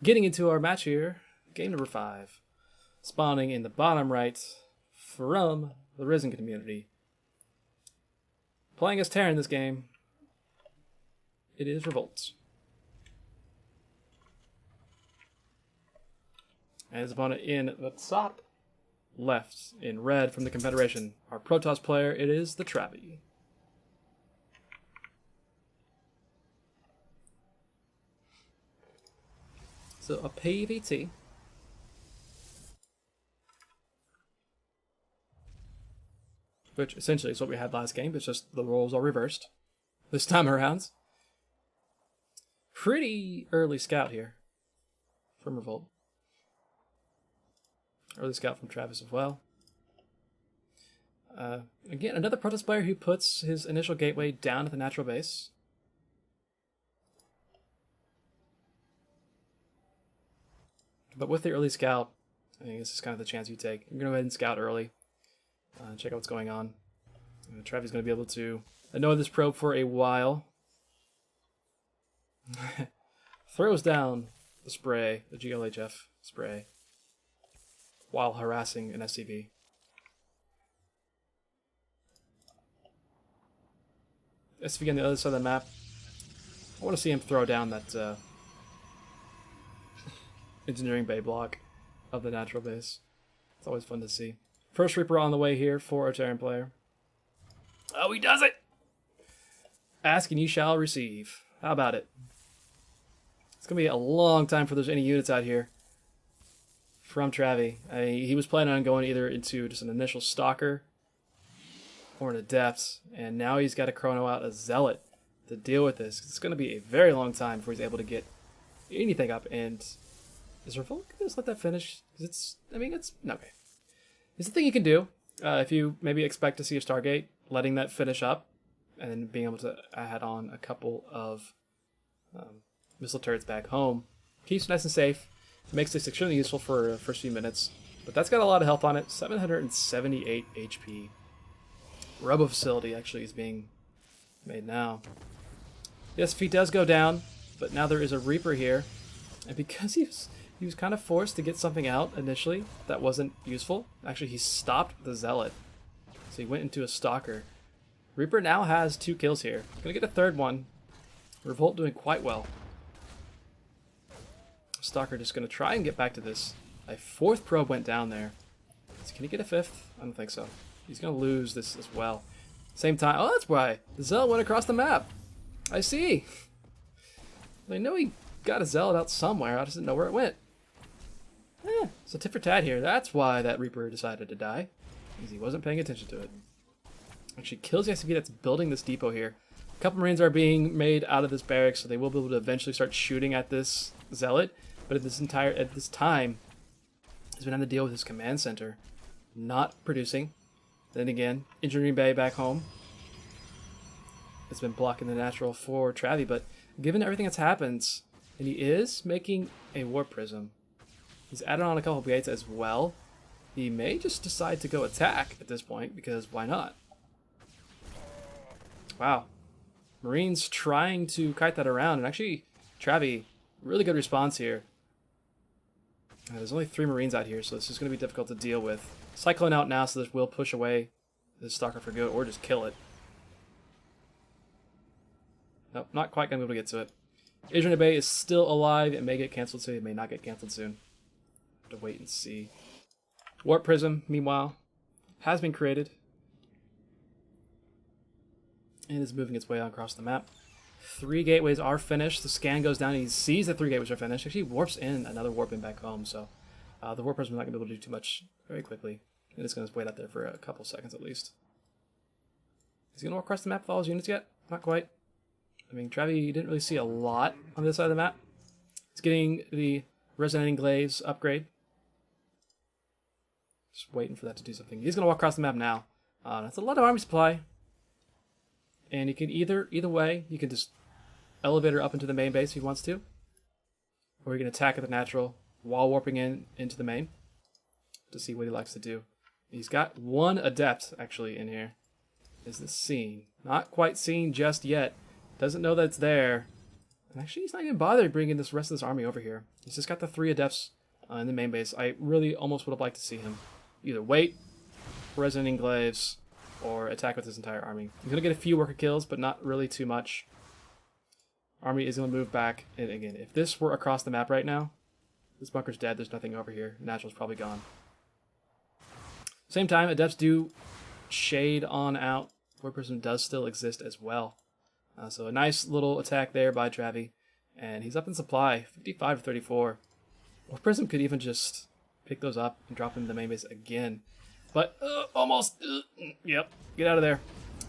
Getting into our match here, game number 5. Spawning in the bottom right from the Ris3n community. Playing as Terran in this game, it is Revolt. And his opponent in the top left in red from the Confederation. Our Protoss player, it is the Travi. So a PVT. Which essentially is what we had last game, it's just the roles are reversed this time around. Pretty early scout here from Revolt. Early scout from Travis as well. Again, another Protoss player who puts his initial gateway down at the natural base. But with the early scout, I think this is kind of the chance you take. You're going to go ahead and scout early. Check out what's going on. Travi's going to be able to annoy this probe for a while. Throws down the spray, the GLHF spray, while harassing an SCV. SCV on the other side of the map. I want to see him throw down that engineering bay block of the natural base. It's always fun to see. First Reaper on the way here for a Terran player. Oh, he does it! Ask and you shall receive. How about it? It's going to be a long time before there's any units out here from Travi. He was planning on going either into just an initial Stalker or an Adept, and now he's got to chrono out a Zealot to deal with this. It's going to be a very long time before he's able to get anything up, and is Revolt going to just let that finish? Because it's, I mean, it's, okay. It's the thing you can do if you maybe expect to see a Stargate, letting that finish up, and then being able to add on a couple of missile turrets back home. Keeps it nice and safe. Makes this extremely useful for the first few minutes. But that's got a lot of health on it. 778 HP. Robo facility actually is being made now. Yes, if he does go down, but now there is a Reaper here. And because he was kind of forced to get something out initially that wasn't useful. Actually, he stopped the Zealot. So he went into a Stalker. Reaper now has 2 kills here. Gonna get a third one. Revolt doing quite well. Stalker just gonna try and get back to this. A 4th probe went down there. So can he get a 5th? I don't think so. He's gonna lose this as well. Same time. Oh, that's why. The Zealot went across the map. I see. I know he got a Zealot out somewhere. I just didn't know where it went. So tit for tat here. That's why that Reaper decided to die. Because he wasn't paying attention to it. Actually kills the SCV that's building this depot here. A couple Marines are being made out of this barracks, so they will be able to eventually start shooting at this Zealot. But at this time, he's been having to deal with his command center not producing. Then again, engineering bay back home. It's been blocking the natural for Travi, but given everything that's happened, and he is making a warp prism. He's added on a couple of gates as well. He may just decide to go attack at this point, because why not? Wow. Marines trying to kite that around, and actually, Travi, really good response here. There's only 3 Marines out here, so this is going to be difficult to deal with. Cyclone out now, so this will push away this Stalker for good, or just kill it. Nope, not quite going to be able to get to it. Adrian Bay is still alive. It may get canceled soon. It may not get canceled soon. Have to wait and see. Warp Prism, meanwhile, has been created. And is moving its way across the map. 3 gateways are finished. The scan goes down and he sees that 3 gateways are finished. Actually warps in another warp in back home, so the Warp Prism is not going to be able to do too much very quickly. And it's going to wait out there for a couple seconds at least. Is he going to walk across the map with all his units yet? Not quite. I mean, Travi didn't really see a lot on this side of the map. He's getting the Resonating Glaives upgrade. Just waiting for that to do something. He's going to walk across the map now. That's a lot of army supply. And you can either way, you can just elevator up into the main base if he wants to. Or you can attack at the natural while warping into the main to see what he likes to do. He's got 1 Adept actually in here. Is this seen? Not quite seen just yet. Doesn't know that it's there. Actually, he's not even bothering bringing this rest of this army over here. He's just got the 3 adepts in the main base. I really almost would have liked to see him either wait, Ris3n Enclaves, or attack with his entire army. He's going to get a few worker kills, but not really too much. Army is going to move back. And again, if this were across the map right now, this bunker's dead. There's nothing over here. Natural's probably gone. Same time, adepts do shade on out. Warp Prism does still exist as well. So a nice little attack there by Travi. And he's up in supply, 55 to 34. Warp Prism could even just pick those up and drop them in the main base again. But almost. Yep, get out of there.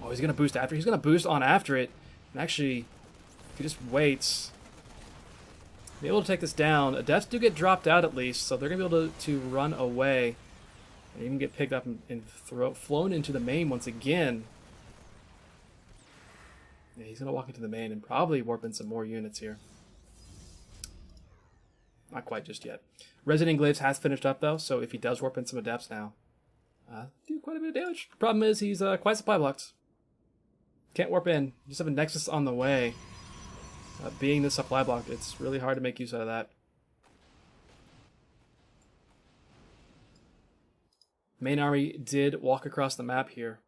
Oh, he's going to boost after. He's going to boost on after it. And actually, if he just waits, be able to take this down. Adepts do get dropped out at least, so they're going to be able to run away. And even get picked up and flown into the main once again. Yeah, he's going to walk into the main and probably warp in some more units here. Not quite just yet. Ris3n Enclaves has finished up though, so if he does warp in some adepts now, do quite a bit of damage. Problem is he's quite supply blocked. Can't warp in. You just have a Nexus on the way. Being the supply block, it's really hard to make use out of that. Main army did walk across the map here,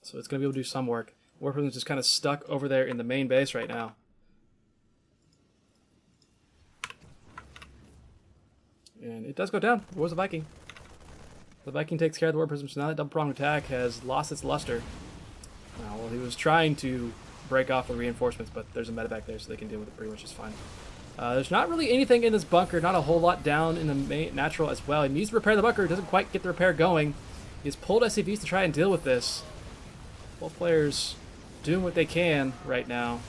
so it's going to be able to do some work. Warp Prism's just kind of stuck over there in the main base right now. And it does go down. It was a Viking. The Viking takes care of the Warp Prism, so now that double-pronged attack has lost its luster. Well, he was trying to break off the reinforcements, but there's a medevac there, so they can deal with it pretty much just fine. There's not really anything in this bunker, not a whole lot down in the natural as well. He needs to repair the bunker, doesn't quite get the repair going. He's pulled SCVs to try and deal with this. Both players doing what they can right now.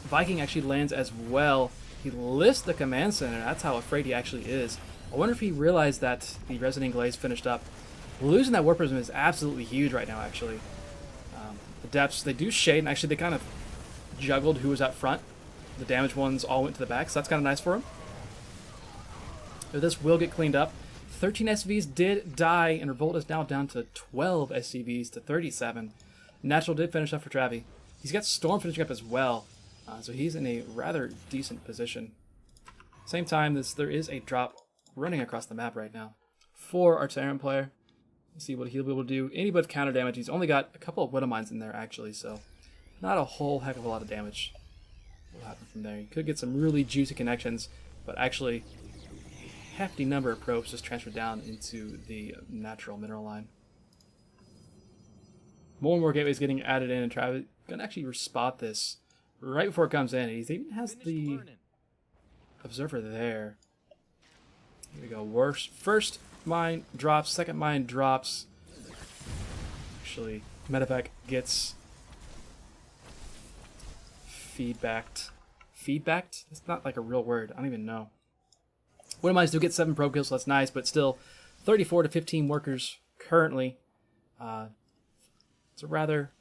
Viking actually lands as well. He lifts the command center. That's how afraid he actually is. I wonder if he realized that the Ris3n Enclaves finished up. Losing that Warp Prism is absolutely huge right now, actually. The depths, they do shade, and actually they kind of juggled who was up front. The damaged ones all went to the back, so that's kind of nice for him. But this will get cleaned up. 13 SCVs did die, and Revolt is now down to 12 SCVs to 37. Natural did finish up for Travi. He's got Storm finishing up as well, so he's in a rather decent position. Same time, there is a drop running across the map right now for our Terran player. Let's see what he'll be able to do. Any but counter damage. He's only got a couple of Widow Mines in there, actually, so not a whole heck of a lot of damage will happen from there. You could get some really juicy connections, but actually a hefty number of probes just transferred down into the natural mineral line. More and more gateways getting added in, and Travis gonna actually spot this right before it comes in. He even has the observer there. Here we go. First mine drops, second mine drops. Actually, medevac gets feedbacked. Feedbacked? That's not like a real word. I don't even know. Widow Mines do get 7 probe kills, so that's nice, but still 34 to 15 workers currently. It's a rather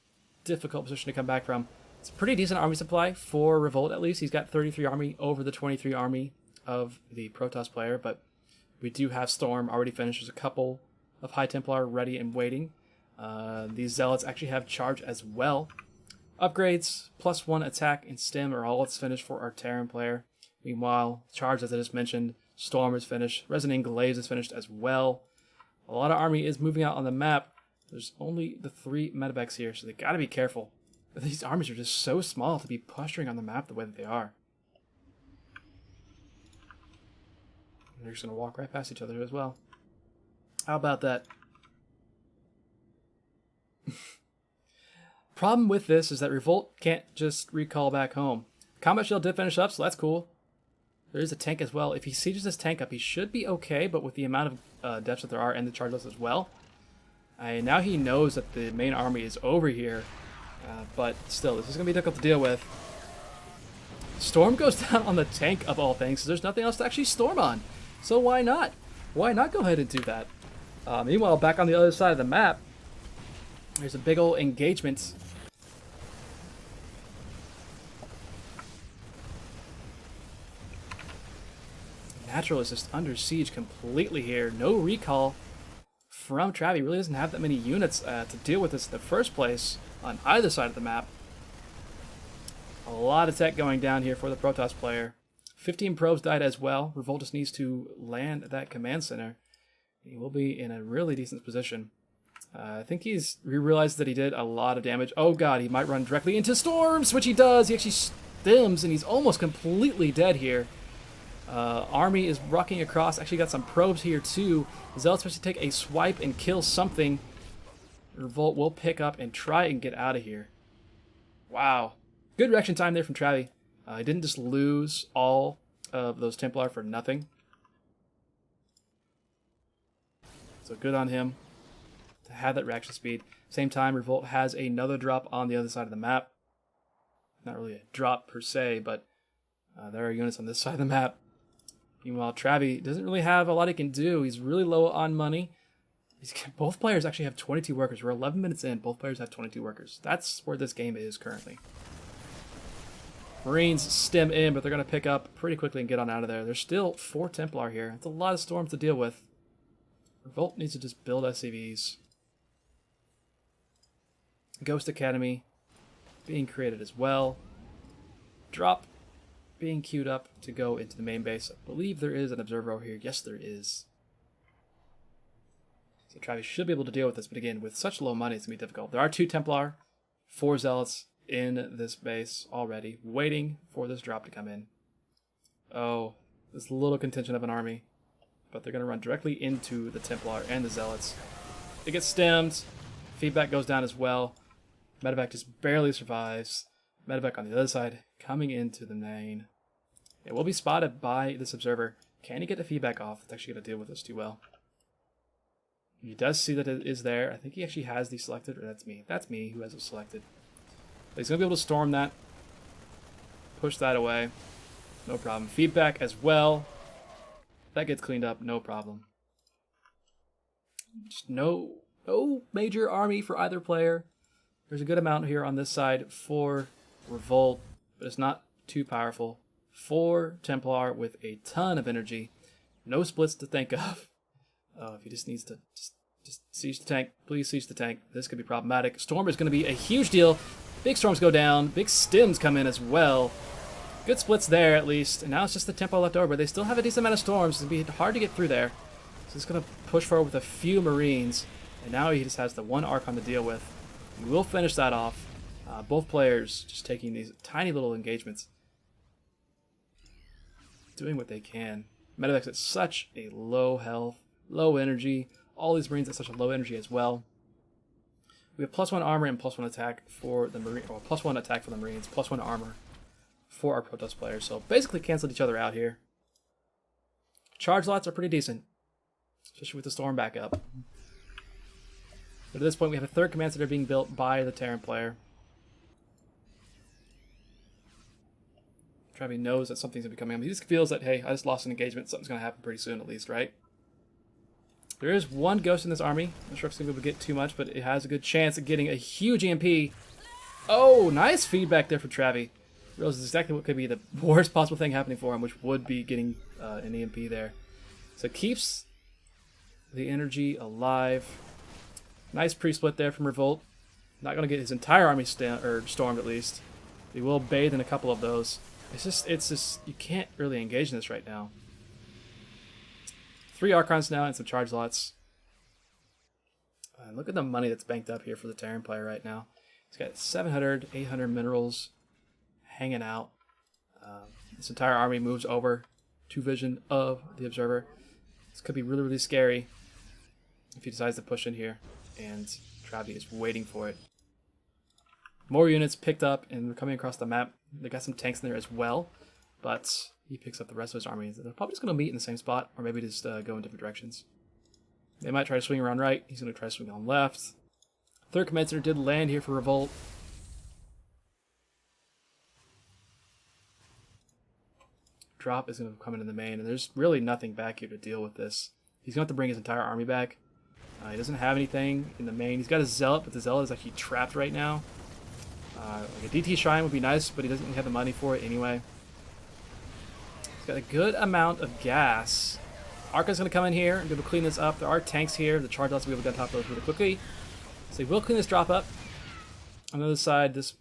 difficult position to come back from. It's a pretty decent army supply for Revolt, at least. He's got 33 army over the 23 army of the Protoss player, but we do have Storm already finished. There's a couple of High Templar ready and waiting. These Zealots actually have Charge as well. Upgrades, +1 attack and stim are all that's finished for our Terran player. Meanwhile, Charge, as I just mentioned, Storm is finished. Ris3n Enclaves is finished as well. A lot of army is moving out on the map. There's only the 3 medevacs here, so they gotta be careful. These armies are just so small to be posturing on the map the way that they are. They're just going to walk right past each other as well. How about that? Problem with this is that Revolt can't just recall back home. Combat Shield did finish up, so that's cool. There is a tank as well. If he sieges this tank up, he should be okay, but with the amount of deaths that there are and the charge list as well, now he knows that the main army is over here. But still, this is going to be difficult to deal with. Storm goes down on the tank of all things, so there's nothing else to actually storm on. So why not? Why not go ahead and do that? Meanwhile, back on the other side of the map, there's a big old engagement. Natural is just under siege completely here. No recall from Travi. Really doesn't have that many units to deal with this in the first place on either side of the map. A lot of tech going down here for the Protoss player. 15 probes died as well. Revolt just needs to land that command center. He will be in a really decent position. I think he realized that he did a lot of damage. Oh god, he might run directly into storms, which he does. He actually stims, and he's almost completely dead here. Army is rucking across. Actually got some probes here too. Zealot's supposed to take a swipe and kill something. Revolt will pick up and try and get out of here. Wow. Good reaction time there from Travi. He didn't just lose all of those Templar for nothing. So good on him to have that reaction speed. Same time, Revolt has another drop on the other side of the map. Not really a drop per se, but there are units on this side of the map. Meanwhile, Travi doesn't really have a lot he can do. He's really low on money. Both players actually have 22 workers. We're 11 minutes in. Both players have 22 workers. That's where this game is currently. Marines stem in, but they're going to pick up pretty quickly and get on out of there. There's still 4 Templar here. It's a lot of storms to deal with. Revolt needs to just build SCVs. Ghost Academy being created as well. Drop being queued up to go into the main base. I believe there is an observer over here. Yes, there is. So Travis should be able to deal with this, but again, with such low money, it's going to be difficult. There are 2 Templar, 4 Zealots in this base already, waiting for this drop to come in. Oh, this little contingent of an army. But they're going to run directly into the Templar and the Zealots. It gets stemmed. Feedback goes down as well. Medevac just barely survives. Medevac on the other side coming into the main. It will be spotted by this observer. Can he get the feedback off? It's actually going to deal with this too well. He does see that it is there. I think he actually has these selected. Or that's me. That's me who has it selected. But he's going to be able to storm that. Push that away. No problem. Feedback as well. That gets cleaned up. No problem. Just no major army for either player. There's a good amount here on this side for Revolt, but it's not too powerful. 4 Templar with a ton of energy. No splits to think of. If he just needs to just siege the tank, please siege the tank. This could be problematic. Storm is going to be a huge deal. Big storms go down. Big stims come in as well. Good splits there at least. And now it's just the Templar left over. But they still have a decent amount of storms. It's going to be hard to get through there. So he's going to push forward with a few Marines. And now he just has the 1 Archon to deal with. We will finish that off. Both players just taking these tiny little engagements. Doing what they can. Medevac's at such a low health, low energy. All these Marines at such a low energy as well. We have +1 armor and +1 attack for the Marine, or +1 attack for the Marines, +1 armor for our Protoss players. So basically canceled each other out here. Charge lots are pretty decent, especially with the storm back up. But at this point, we have a 3rd command center being built by the Terran player. Travi knows that something's going to be coming up. He just feels that, hey, I just lost an engagement. Something's going to happen pretty soon at least, right? There is 1 Ghost in this army. I'm not sure if it's going to be able to get too much, but it has a good chance of getting a huge EMP. Oh, nice feedback there for Travi. Realizes exactly what could be the worst possible thing happening for him, which would be getting an EMP there. So it keeps the energy alive. Nice pre-split there from Revolt. Not going to get his entire army stormed at least. He will bathe in a couple of those. It's just, you can't really engage in this right now. 3 Archons now and some charge lots. Look at the money that's banked up here for the Terran player right now. He's got 700, 800 minerals hanging out. This entire army moves over to vision of the observer. This could be really, really scary if he decides to push in here. And Travi is waiting for it. More units picked up and they're coming across the map. They got some tanks in there as well, but he picks up the rest of his army. They're probably just going to meet in the same spot, or maybe just go in different directions. They might try to swing around right. He's going to try to swing on left. 3rd command center did land here for Revolt. Drop is going to come into the main, and there's really nothing back here to deal with this. He's going to have to bring his entire army back. He doesn't have anything in the main. He's got a Zealot, but the Zealot is actually trapped right now. Like a DT Shrine would be nice, but he doesn't have the money for it anyway. He's got a good amount of gas. Arca's going to come in here and be able to clean this up. There are tanks here. The charge lots will be able to get on top of those really quickly. So he will clean this drop up. On the other side, this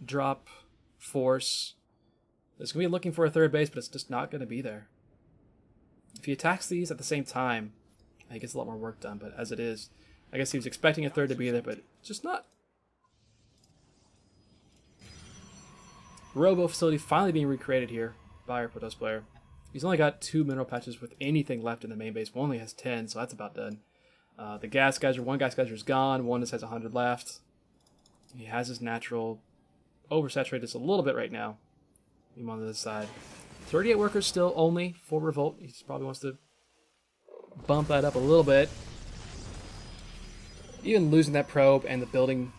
drop force. It's going to be looking for a third base, but it's just not going to be there. If he attacks these at the same time, he gets a lot more work done, but as it is, I guess he was expecting a third to be there, but just not. Robo facility finally being recreated here by our Protoss player. He's only got 2 mineral patches with anything left in the main base. One only has 10, so that's about done. The gas geyser, one gas geyser is gone. One just has 100 left. He has his natural oversaturated just a little bit right now. Him on this side. 38 workers still only for Revolt. He probably wants to bump that up a little bit. Even losing that probe and the building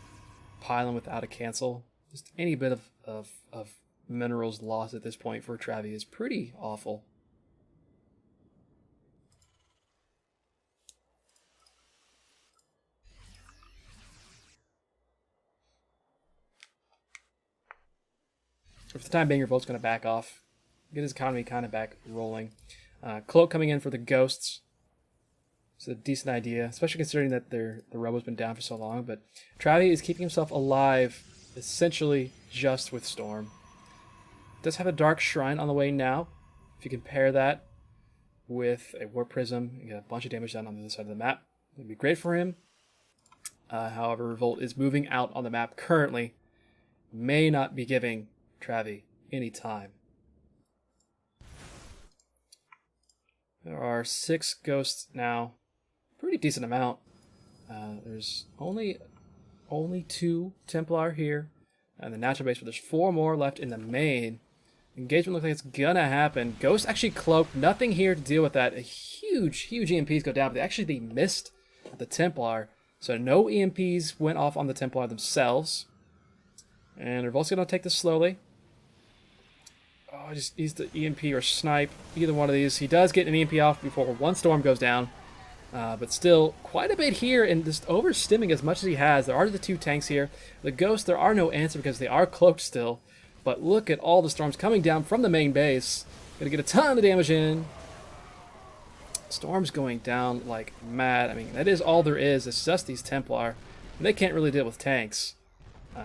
pylon without a cancel. Just any bit of minerals lost at this point for Travi is pretty awful. For the time being, Revolt's going to back off. Get his economy kind of back rolling. Cloak coming in for the Ghosts. It's a decent idea, especially considering that the Robo's been down for so long. But Travi is keeping himself alive essentially just with Storm. Does have a Dark Shrine on the way now. If you compare that with a War Prism, you get a bunch of damage done on the other side of the map. It would be great for him. However, Revolt is moving out on the map currently. May not be giving Travi any time. There are 6 Ghosts now. Pretty decent amount. There's only 2 Templar here. And the natural base, but there's 4 more left in the main. Engagement looks like it's gonna happen. Ghost actually cloaked. Nothing here to deal with that. A huge EMPs go down, but they missed the Templar. So no EMPs went off on the Templar themselves. And Revolt's gonna take this slowly. Oh, just use the EMP or snipe. Either one of these. He does get an EMP off before one storm goes down. But still, quite a bit here, and just overstimming as much as he has. There are the 2 tanks here. The Ghosts, there are no answer because they are cloaked still. But look at all the storms coming down from the main base. Gonna get a ton of damage in. Storms going down like mad. I mean, that is all there is. It's just these Templar. And they can't really deal with tanks.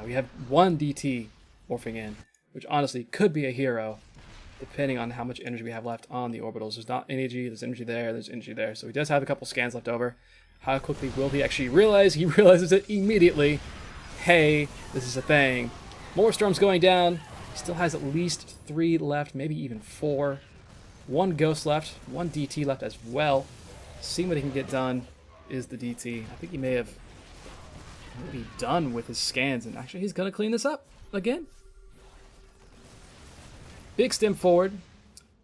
We have 1 DT morphing in, which honestly could be a hero, depending on how much energy we have left on the orbitals. There's not energy, there's energy there, there's energy there. So he does have a couple scans left over. How quickly will he actually realize? He realizes it immediately. Hey, this is a thing. More storms going down. He still has at least 3 left, maybe even 4. 1 Ghost left, 1 DT left as well. Seeing what he can get done is the DT. I think he may be done with his scans, and actually he's going to clean this up again. Big stem forward.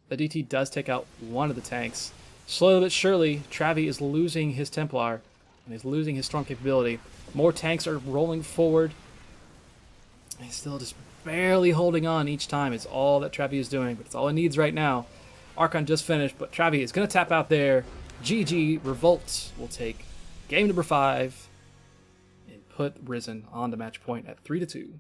The DT does take out one of the tanks. Slowly but surely, Travi is losing his Templar, and he's losing his storm capability. More tanks are rolling forward. He's still just barely holding on each time. It's all that Travi is doing, but it's all he needs right now. Archon just finished, but Travi is going to tap out there. GG, Revolt will take game number 5 and put Ris3n on the match point at 3-2.